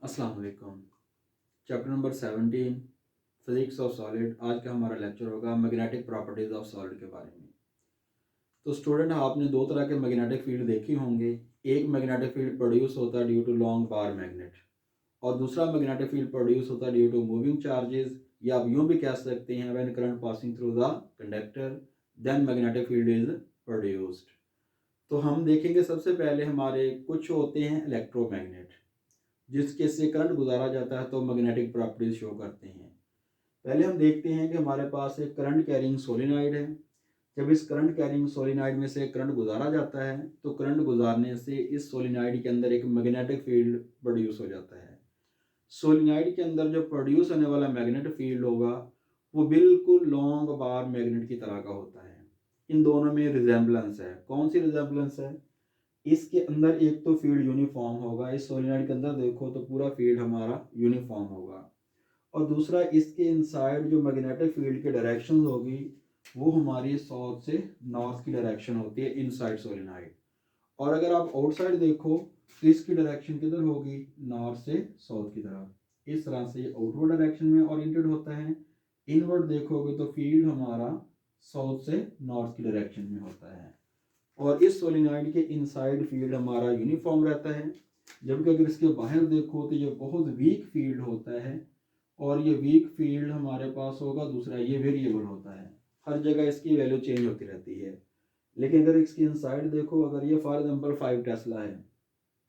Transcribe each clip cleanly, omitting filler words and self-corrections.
अस्सलाम वालेकुम। Chapter number 17 physics of solid. आज का हमारा लेक्चर होगा मैग्नेटिक प्रॉपर्टीज़ ऑफ सॉलिड के बारे में। तो स्टूडेंट, आपने दो तरह के मैग्नेटिक फील्ड देखे होंगे। एक मैग्नेटिक फील्ड प्रोड्यूस होता है due to long bar magnet, और दूसरा मैग्नेटिक फील्ड प्रोड्यूस होता है ड्यू टू मूविंग चार्जेस, या आप यूँ भी कह सकते हैं when current passing through the conductor then magnetic field is produced. तो हम देखेंगे सबसे पहले हमारे कुछ होते हैं इलेक्ट्रोमैग्नेट, जिसके से करंट गुजारा जाता है तो मैग्नेटिक प्रॉपर्टीज शो करते हैं। पहले हम देखते हैं कि हमारे पास एक करंट कैरिंग सोलिनॉइड है। जब इस करंट कैरिंग सोलिनॉइड में से करंट गुजारा जाता है तो करंट गुजारने से इस सोलिनॉइड के अंदर एक मैग्नेटिक फील्ड प्रोड्यूस हो जाता है। सोलिनॉइड के अंदर जो प्रोड्यूस होने वाला मैग्नेटिक फील्ड होगा वो बिल्कुल लॉन्ग बार मैग्नेट की तरह का होता है। इन दोनों में रिजेम्बलेंस है। कौन सी रिजेम्बलेंस है? इसके अंदर एक तो फील्ड यूनिफॉर्म होगा, इस सोलिनॉइड के अंदर देखो तो पूरा फील्ड हमारा यूनिफॉर्म होगा, और दूसरा इसके इनसाइड जो मैग्नेटिक फील्ड की डायरेक्शन होगी वो हमारी साउथ से नॉर्थ की डायरेक्शन होती है इनसाइड सोलिनॉइड। और अगर आप आउटसाइड देखो तो इसकी डायरेक्शन किधर होगी? नॉर्थ से साउथ की तरफ। इस तरह से आउटवर्ड डायरेक्शन में ओरिएंटेड होता है। इनवर्ड देखोगे तो फील्ड हमारा साउथ से नॉर्थ की डायरेक्शन में होता है, और इस सोलिनॉइड के इनसाइड फील्ड हमारा यूनिफॉर्म रहता है। जबकि अगर इसके बाहर देखो तो ये बहुत वीक फील्ड होता है, और ये वीक फील्ड हमारे पास होगा। दूसरा, ये वेरिएबल होता है, हर जगह इसकी वैल्यू चेंज होती रहती है। लेकिन अगर इसकी इनसाइड देखो, अगर ये फॉर एग्जाम्पल 5 टेस्ला है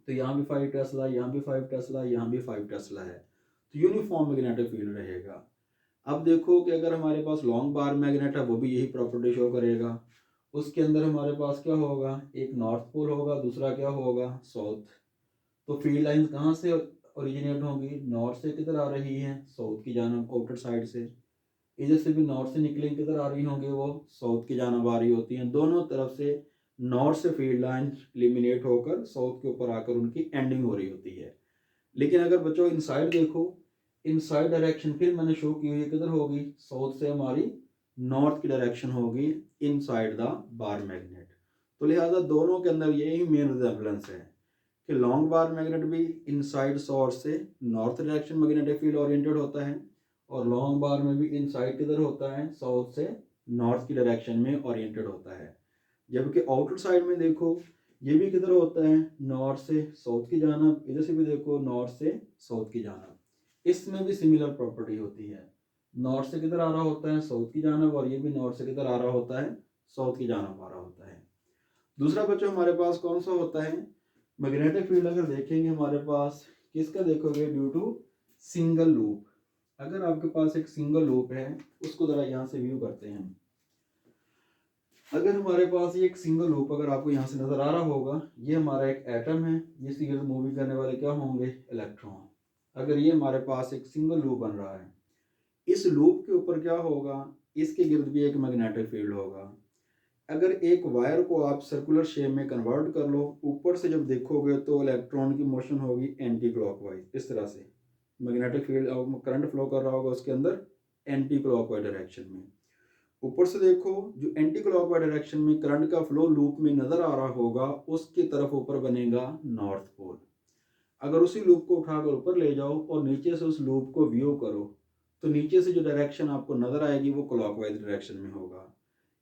तो यहाँ भी 5 टेस्ला, यहाँ भी 5 टेस्ला, यहाँ भी 5 टेस्ला है, तो यूनिफॉर्म मैग्नेटिक फील्ड रहेगा। अब देखो कि अगर हमारे पास लॉन्ग बार मैग्नेट है वो भी यही प्रॉपर्टी शो करेगा। उसके अंदर हमारे पास क्या होगा? एक नॉर्थ पोल होगा, दूसरा क्या होगा? साउथ। तो फील्ड लाइन कहाँ से ओरिजिनेट होंगी? नॉर्थ से किधर आ रही है? साउथ की जानब, आउटर साइड से। इधर से भी नॉर्थ से निकलेंगे, किधर आ रही होंगी? वो साउथ की जानब आ रही होती हैं। दोनों तरफ से नॉर्थ से फील्ड लाइन एलिमिनेट होकर साउथ के ऊपर आकर उनकी एंडिंग हो रही होती है। लेकिन अगर बच्चों इनसाइड देखो, इनसाइड डायरेक्शन फिर मैंने शो की हुई है, किधर होगी? साउथ से हमारी नॉर्थ की डायरेक्शन होगी इनसाइड द बार मैग्नेट। तो लिहाजा दोनों के अंदर यही मेन रिजेम्बलेंस है कि लॉन्ग बार मैग्नेट भी इनसाइड सोर्स से north direction magnetic field oriented होता है, और लॉन्ग बार में भी इनसाइड किधर होता है? साउथ से नॉर्थ की डायरेक्शन में ओरिएंटेड होता है। जबकि आउटर साइड में देखो, ये भी किधर होता है? नॉर्थ से साउथ की जानब। इधर से भी देखो, नॉर्थ से साउथ की जानब। इसमें भी सिमिलर प्रॉपर्टी होती है। नॉर्थ से किधर आ रहा होता है? साउथ की जानब, और ये भी नॉर्थ से किधर आ रहा होता है? साउथ की जानब आ रहा होता है। दूसरा बच्चों हमारे पास कौन सा होता है? मैग्नेटिक फील्ड अगर देखेंगे हमारे पास किसका देखोगे? Due to single loop. अगर आपके पास एक सिंगल लूप है, उसको जरा यहाँ से व्यू करते हैं हम। अगर हमारे पास ये एक सिंगल लूप अगर आपको यहाँ से नजर आ रहा होगा, ये हमारा एक एटम है, इसके गिर्द मूविंग करने वाले क्या होंगे? इलेक्ट्रॉन। अगर ये हमारे पास एक सिंगल लूप बन रहा है, इस लूप के ऊपर क्या होगा? इसके गिर्द भी एक मैग्नेटिक फील्ड होगा। अगर एक वायर को आप सर्कुलर शेप में कन्वर्ट कर लो, ऊपर से जब देखोगे तो इलेक्ट्रॉन की मोशन होगी एंटी क्लॉकवाइज। इस तरह से मैग्नेटिक फील्ड करंट फ्लो कर रहा होगा उसके अंदर एंटी क्लॉकवाइज डायरेक्शन में। ऊपर से देखो, जो एंटी क्लॉकवाइज डायरेक्शन में करंट का फ्लो लूप में नजर आ रहा होगा, उसकी तरफ ऊपर बनेगा नॉर्थ पोल। अगर उसी लूप को उठाकर ऊपर ले जाओ और नीचे से उस लूप को व्यू करो, तो नीचे से जो डायरेक्शन आपको नजर आएगी वो क्लॉकवाइज डायरेक्शन में होगा।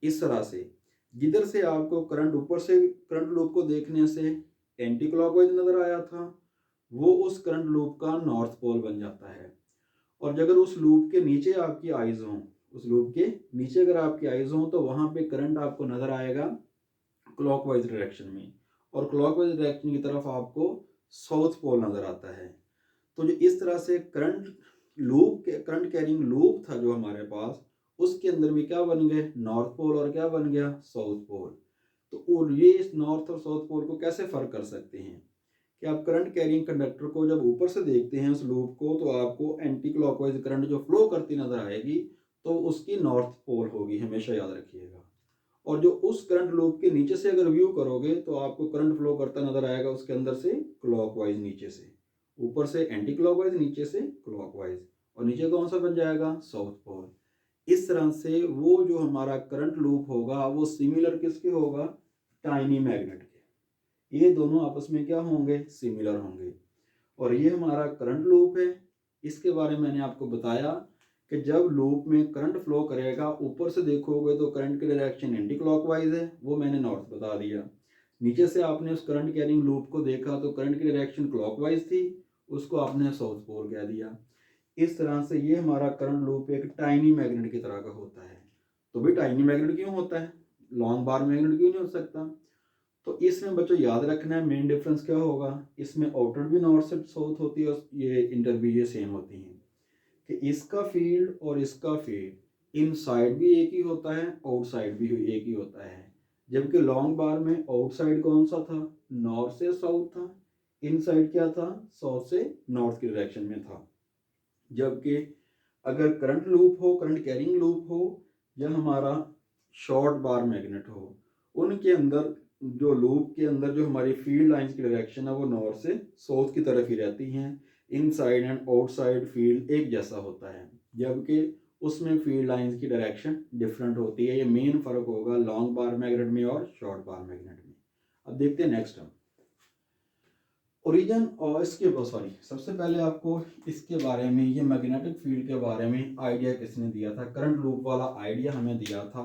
इस तरह से जिधर से आपको करंट ऊपर से करंट लूप को देखने से एंटी क्लॉकवाइज नजर आया था, वो उस करंट लूप का नॉर्थ पोल बन जाता है। और अगर उस लूप के नीचे आपकी आइज हों, उस लूप के नीचे अगर आपकी आइज हों, तो वहां पे करंट आपको नजर आएगा क्लॉकवाइज डायरेक्शन में, और क्लॉकवाइज डायरेक्शन की तरफ आपको साउथ पोल नजर आता है। तो जो इस तरह से करंट कैरिंग लूप था जो हमारे पास, उसके अंदर भी क्या बन गए? नॉर्थ पोल, और क्या बन गया? South pole. तो और ये इस नॉर्थ और साउथ पोल को कैसे फर्क कर सकते हैं कि आप करंट कैरिंग कंडक्टर को जब ऊपर से देखते हैं उस लूप को, तो आपको एंटी क्लॉकवाइज करंट जो फ्लो करती नजर आएगी, तो उसकी नॉर्थ पोल होगी, हमेशा याद रखिएगा। और जो उस करंट लूप के नीचे से अगर व्यू करोगे तो आपको करंट फ्लो करता नजर आएगा उसके अंदर से क्लॉकवाइज, नीचे से ऊपर से एंटी क्लॉकवाइज, नीचे से क्लॉकवाइज, और नीचे कौन सा बन जाएगा? South pole. इस तरह से वो जो हमारा करंट लूप होगा वो सिमिलर किसके होगा? टाइनी मैग्नेट के। ये दोनों आपस में क्या होंगे? सिमिलर होंगे। और ये हमारा करंट लूप है। इसके बारे में मैंने आपको बताया कि जब लूप में करंट फ्लो करेगा, ऊपर से देखोगे तो करंट की डायरेक्शन एंटी क्लॉकवाइज है, वो मैंने नॉर्थ बता दिया। नीचे से आपने उस करंट कैरिंग लूप को देखा तो करंट की डायरेक्शन क्लॉकवाइज थी, उसको आपने साउथ पोल कह दिया। इस तरह से ये हमारा करंट लूप एक टाइनी मैग्नेट की तरह का होता है। तो भाई टाइनी मैग्नेट क्यों होता है, लॉन्ग बार मैग्नेट क्यों नहीं हो सकता? तो इसमें बच्चों याद रखना है मेन डिफरेंस क्या होगा, इसमें आउटर भी नॉर्थ से साउथ होती है और ये इंटर भी ये सेम होती हैं कि इसका फील्ड और इसका फील्ड इनसाइड भी एक ही होता है, आउटसाइड भी एक ही होता है। जबकि लॉन्ग बार में आउटसाइड कौन सा था, नॉर्थ से साउथ था, इनसाइड क्या था, साउथ से नॉर्थ की डायरेक्शन में था। जबकि अगर करंट लूप हो, करंट कैरिंग लूप हो या हमारा शॉर्ट बार मैग्नेट हो, उनके अंदर जो लूप के अंदर जो हमारी फील्ड लाइंस की डायरेक्शन है वो नॉर्थ से साउथ की तरफ ही रहती हैं। इनसाइड एंड आउटसाइड फील्ड एक जैसा होता है, जबकि उसमें फील्ड लाइंस की डायरेक्शन डिफरेंट होती है। ये मेन फर्क होगा लॉन्ग बार मैग्नेट में और शॉर्ट बार मैग्नेट में। अब देखते हैं नेक्स्ट हम ओरिजिन और इसके सॉरी सबसे पहले आपको इसके बारे में, ये मैग्नेटिक फील्ड के बारे में आइडिया किसने दिया था, करंट लूप वाला आइडिया हमें दिया था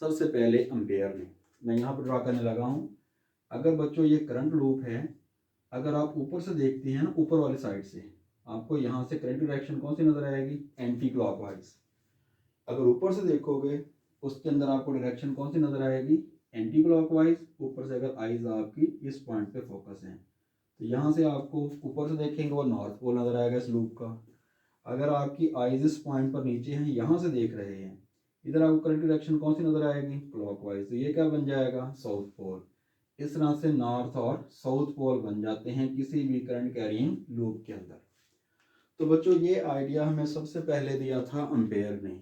सबसे पहले एम्पेयर ने। मैं यहाँ पर ड्रा करने लगा हूँ। अगर बच्चों ये करंट लूप है, अगर आप ऊपर से देखते हैं ना, ऊपर वाली साइड से आपको यहाँ से करंट डायरेक्शन कौन सी नजर आएगी, एंटी क्लॉकवाइज। अगर ऊपर से देखोगे उसके अंदर आपको डायरेक्शन कौन सी नजर आएगी, एंटी क्लॉकवाइज। ऊपर से अगर आइज आपकी इस पॉइंट पे फोकस है तो यहाँ से आपको ऊपर से देखेंगे वो नॉर्थ पोल नजर आएगा इस लूप का। अगर आपकी आइज इस पॉइंट पर नीचे हैं, यहाँ से देख रहे हैं, इधर आपको करंट डायरेक्शन कौन सी नजर आएगी, क्लॉकवाइज। तो ये क्या बन जाएगा, साउथ पोल। इस तरह से नॉर्थ और साउथ पोल बन जाते हैं किसी भी करंट कैरिंग लूप के अंदर। तो बच्चों ये आइडिया हमें सबसे पहले दिया था एम्पेयर ने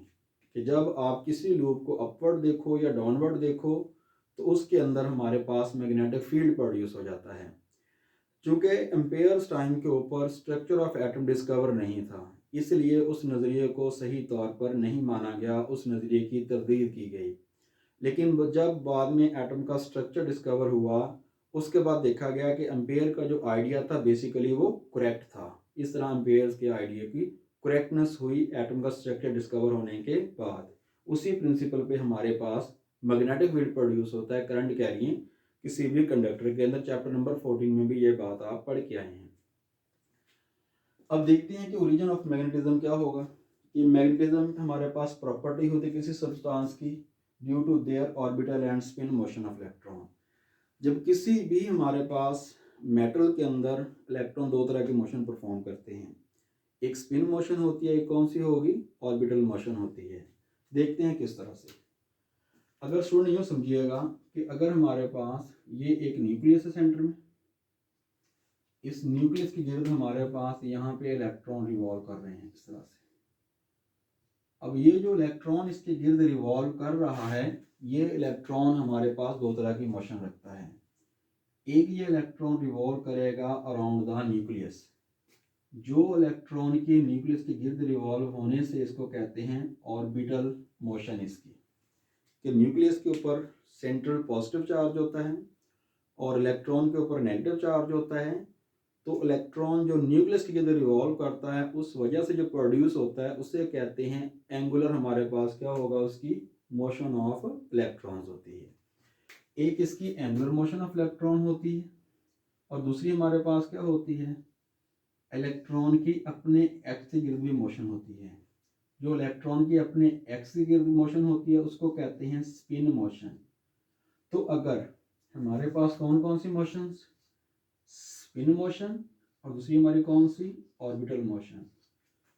कि जब आप किसी लूप को अपवर्ड देखो या डाउनवर्ड देखो तो उसके अंदर हमारे पास मैग्नेटिक फील्ड प्रोड्यूस हो जाता है। चूंकि एम्पेयर्स टाइम के ऊपर स्ट्रक्चर ऑफ एटम डिस्कवर नहीं था, इसलिए उस नज़रिए को सही तौर पर नहीं माना गया, उस नज़रिए की तरदीद की गई। लेकिन जब बाद में एटम का स्ट्रक्चर डिस्कवर हुआ, उसके बाद देखा गया कि एम्पेयर का जो आइडिया था बेसिकली वो करेक्ट था। इस तरह एम्पेयर्स के आइडिया की करेक्टनेस हुई एटम का स्ट्रक्चर डिस्कवर होने के बाद। उसी प्रिंसिपल पे हमारे पास मैग्नेटिक फील्ड प्रोड्यूस होता है करंट कैरिंग किसी भी कंडक्टर के अंदर। चैप्टर नंबर 14 में भी ये बात आप पढ़ के आए हैं। अब देखते हैं कि ओरिजिन ऑफ मैग्नेटिज्म क्या होगा। ये मैग्नेटिज्म हमारे पास प्रॉपर्टी होती है किसी सब्सटेंस की due to their orbital and spin motion of electron. जब किसी भी हमारे पास मेटल के अंदर इलेक्ट्रॉन दो तरह के मोशन परफॉर्म करते हैं, एक स्पिन मोशन होती है, एक कौन सी होगी, ऑर्बिटल मोशन होती है। देखते हैं किस तरह से। अगर स्टूडेंट यूँ समझिएगा कि अगर हमारे पास ये एक न्यूक्लियस है सेंटर में, इस न्यूक्लियस के गिर्द हमारे पास यहाँ पे इलेक्ट्रॉन रिवॉल्व कर रहे हैं इस तरह से। अब ये जो इलेक्ट्रॉन इसके गिर्द रिवॉल्व कर रहा है, ये इलेक्ट्रॉन हमारे पास दो तरह की मोशन रखता है। एक ये इलेक्ट्रॉन रिवॉल्व करेगा अराउंड द न्यूक्लियस। जो इलेक्ट्रॉन के न्यूक्लियस के गिर्द रिवॉल्व होने से इसको कहते हैं ऑर्बिटल मोशन इसकी, कि न्यूक्लियस के ऊपर सेंट्रल पॉजिटिव चार्ज होता है और इलेक्ट्रॉन के ऊपर नेगेटिव चार्ज होता है। तो इलेक्ट्रॉन जो न्यूक्लियस के अंदर रिवॉल्व करता है, उस वजह से जो प्रोड्यूस होता है उसे कहते हैं एंगुलर, हमारे पास क्या होगा, उसकी मोशन ऑफ इलेक्ट्रॉन्स होती है। एक इसकी एंगुलर मोशन ऑफ इलेक्ट्रॉन होती है और दूसरी हमारे पास क्या होती है, इलेक्ट्रॉन की अपने एक्स के गिर्द भी मोशन होती है। जो इलेक्ट्रॉन की अपने एक्स के गिर्द मोशन होती है उसको कहते हैं स्पिन मोशन। तो अगर हमारे पास कौन कौन सी मोशंस, स्पिन मोशन और दूसरी हमारी कौन सी, ऑर्बिटल मोशन।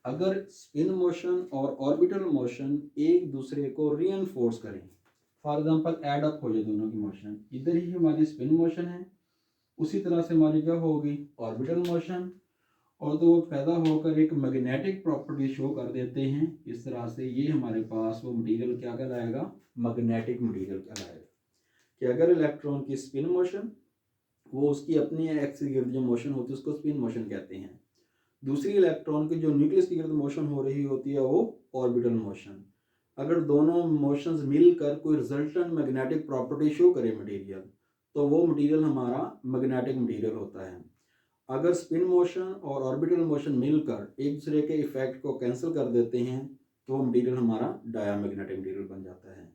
अगर स्पिन मोशन और ऑर्बिटल मोशन एक दूसरे को रीइंफोर्स करें, फॉर एग्जांपल ऐड अप हो जाए दोनों की मोशन, इधर ही हमारी स्पिन मोशन है, उसी तरह से हमारी क्या होगी, ऑर्बिटल मोशन, और तो वो पैदा होकर एक मैग्नेटिक प्रॉपर्टी शो कर देते हैं। इस तरह से ये हमारे पास वो मटेरियल क्या कहलाएगा, मैग्नेटिक मटेरियल कहलाएगा। कि अगर इलेक्ट्रॉन की स्पिन मोशन, वो उसकी अपनी एक्स के गिर्द जो मोशन होती है उसको स्पिन मोशन कहते हैं। दूसरी इलेक्ट्रॉन की जो न्यूक्लियस के गिर्द मोशन हो रही होती है वो ऑर्बिटल मोशन। अगर दोनों मोशंस मिलकर कोई रिजल्टेंट मैग्नेटिक प्रॉपर्टी शो करे मटेरियल, तो वो मटेरियल हमारा मैग्नेटिक मटेरियल होता है। अगर स्पिन मोशन और ऑर्बिटल मोशन मिलकर एक दूसरे के इफेक्ट को कैंसिल कर देते हैं तो मटेरियल हमारा डायामैग्नेटिक मटेरियल बन जाता है।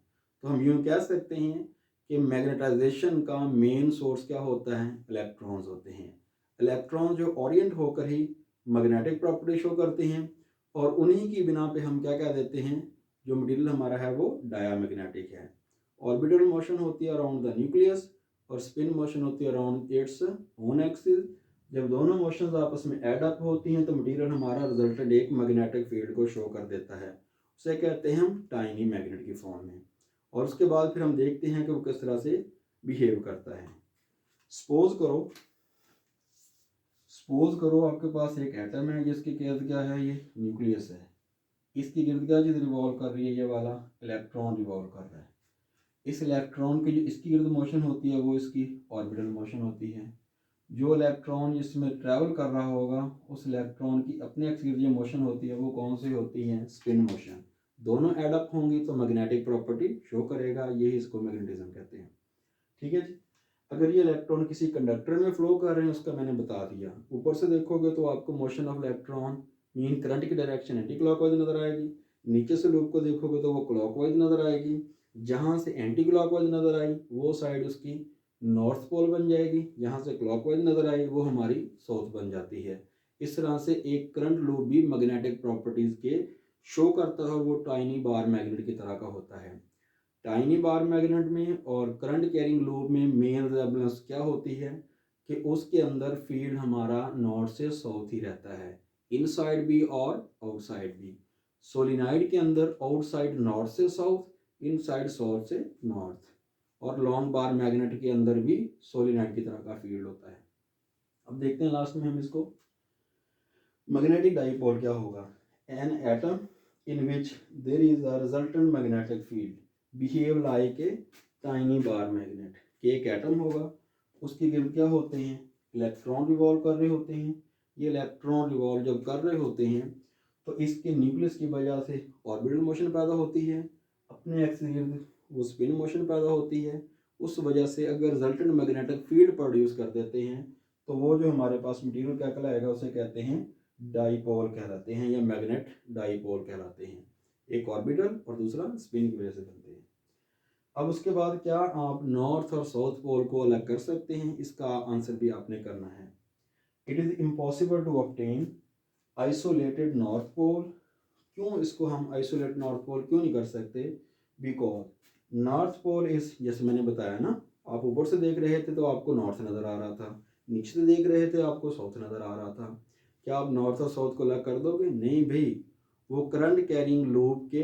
तो हम यूँ कह सकते हैं कि मैग्नेटाइजेशन का मेन सोर्स क्या होता है, इलेक्ट्रॉन्स होते हैं। इलेक्ट्रॉन जो ओरिएंट होकर ही मैग्नेटिक प्रॉपर्टी शो करते हैं और उन्हीं की बिना पे हम क्या कह देते हैं, जो मटेरियल हमारा है वो डायामैग्नेटिक है। ऑर्बिटल मोशन होती है अराउंड द न्यूक्लियस और स्पिन मोशन होती है अराउंड इट्स ओन एक्सिस। जब दोनों मोशंस आपस में ऐड अप होती हैं तो मटेरियल हमारा रिजल्टेंट एक मैग्नेटिक फील्ड को शो कर देता है, उसे कहते हैं हम टाइनी मैग्नेट की फॉर्म में। और उसके बाद फिर हम देखते हैं कि वो किस तरह से बिहेव करता है। सपोज करो आपके पास एक एटम है जिसकी गिर्द क्या है, ये न्यूक्लियस है। इसकी गिर्द क्या चीज़ रिवॉल्व कर रही है, ये वाला इलेक्ट्रॉन रिवॉल्व कर रहा है। इस इलेक्ट्रॉन की जो इसकी गिर्द मोशन होती है वो इसकी ऑर्बिटल मोशन होती है। जो इलेक्ट्रॉन इसमें ट्रैवल कर रहा होगा उस इलेक्ट्रॉन की अपने एक्सिस जो मोशन होती है वो कौन सी होती है, स्पिन मोशन। दोनों एड अप होंगी तो मैग्नेटिक प्रॉपर्टी शो करेगा, यही इसको मैग्नेटिज्म कहते हैं। ठीक है जी। अगर ये इलेक्ट्रॉन किसी कंडक्टर में फ्लो कर रहे हैं उसका मैंने बता दिया। ऊपर से देखोगे तो आपको motion of electron mean current की डायरेक्शन एंटी क्लॉकवाइज नजर आएगी। नीचे से लूप को देखोगे तो वो क्लॉकवाइज नजर आएगी। जहाँ से एंटी क्लॉकवाइज नजर आई वो साइड उसकी नॉर्थ पोल बन जाएगी, जहाँ से क्लॉकवाइज नजर आई वो हमारी साउथ बन जाती है। इस तरह से एक करंट लूप भी मैग्नेटिक प्रॉपर्टीज के शो करता है, वो टाइनी बार मैग्नेट की तरह का होता है। टाइनी बार मैग्नेट में और करंट कैरिंग लूप में मेन रिजल्टेंस क्या होती है कि उसके अंदर फील्ड हमारा नॉर्थ से साउथ ही रहता है, इनसाइड भी और आउटसाइड भी। सोलिनॉइड के अंदर आउटसाइड नॉर्थ से साउथ, इनसाइड साउथ से नॉर्थ। और लॉन्ग बार मैग्नेट के अंदर भी सोलिनॉइड की तरह का फील्ड होता है। अब देखते हैं लास्ट में हम इसको, मैग्नेटिक डाइपोल क्या होगा। An atom in which there is a resultant magnetic field behave like a tiny bar magnet. कि एक एटम होगा, उसके गिर्द क्या होते हैं, इलेक्ट्रॉन रिवॉल्व कर रहे होते हैं। ये इलेक्ट्रॉन रिवॉल्व जब कर रहे होते हैं तो इसके न्यूक्लियस की वजह से ऑर्बिटल मोशन पैदा होती है, अपने एक्सिस गिर्द वो स्पिन मोशन पैदा होती है। उस वजह से अगर रिजल्टेंट मैग्नेटिक फील्ड प्रोड्यूस कर देते हैं तो वो जो हमारे पास मटेरियल क्या कहलाएगा, उसे कहते हैं डाइपोल कहलाते हैं या मैग्नेट डाइपोल कहलाते हैं। एक ऑर्बिटल और दूसरा स्पिन की वजह से बनते हैं। अब उसके बाद क्या आप नॉर्थ और साउथ पोल को अलग कर सकते हैं, इसका आंसर भी आपने करना है। It is impossible to obtain isolated north pole. क्यों इसको हम आइसोलेट नॉर्थ पोल क्यों नहीं कर सकते, बिकॉज नॉर्थ पोल इज, जैसे मैंने बताया ना, आप ऊपर से देख रहे थे तो आपको नॉर्थ नज़र आ रहा था, नीचे से देख रहे थे आपको साउथ नज़र आ रहा था। क्या आप नॉर्थ और साउथ को अलग कर दोगे, नहीं भाई। वो करंट कैरिंग लूप के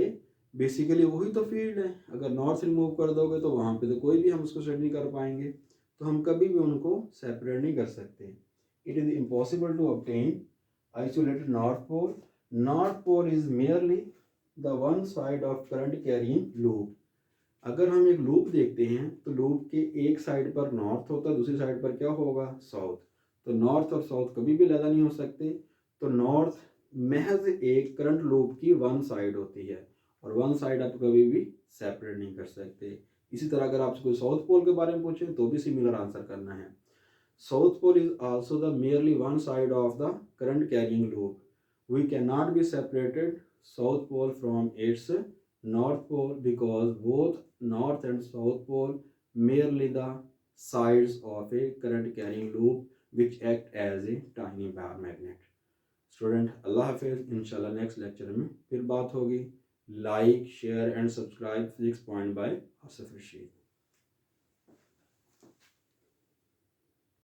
बेसिकली वही तो फील्ड है। अगर नॉर्थ रिमूव कर दोगे तो वहाँ पे तो कोई भी हम उसको सेट नहीं कर पाएंगे, तो हम कभी भी उनको सेपरेट नहीं कर सकते। It is impossible to obtain isolated north pole. North pole is merely the one side of current carrying loop. अगर हम एक लूप देखते हैं तो लूप के एक साइड पर नॉर्थ होता है, दूसरी साइड पर क्या होगा, साउथ। तो नॉर्थ और साउथ कभी भी अलग नहीं हो सकते। तो नॉर्थ महज एक करंट लूप की वन साइड होती है और वन साइड आप कभी भी सेपरेट नहीं कर सकते। इसी तरह अगर आपसे कोई साउथ पोल के बारे में पूछे तो भी सिमिलर आंसर करना है। South pole is also the merely one side of the current carrying loop. We cannot be separated South pole from its North pole because both North and South pole merely the sides of a current carrying loop which act as a tiny bar magnet. Student, Allah Hafiz, inshallah next lecture में फिर बात होगी। Like, share and subscribe Physics Point by Asif Rashid.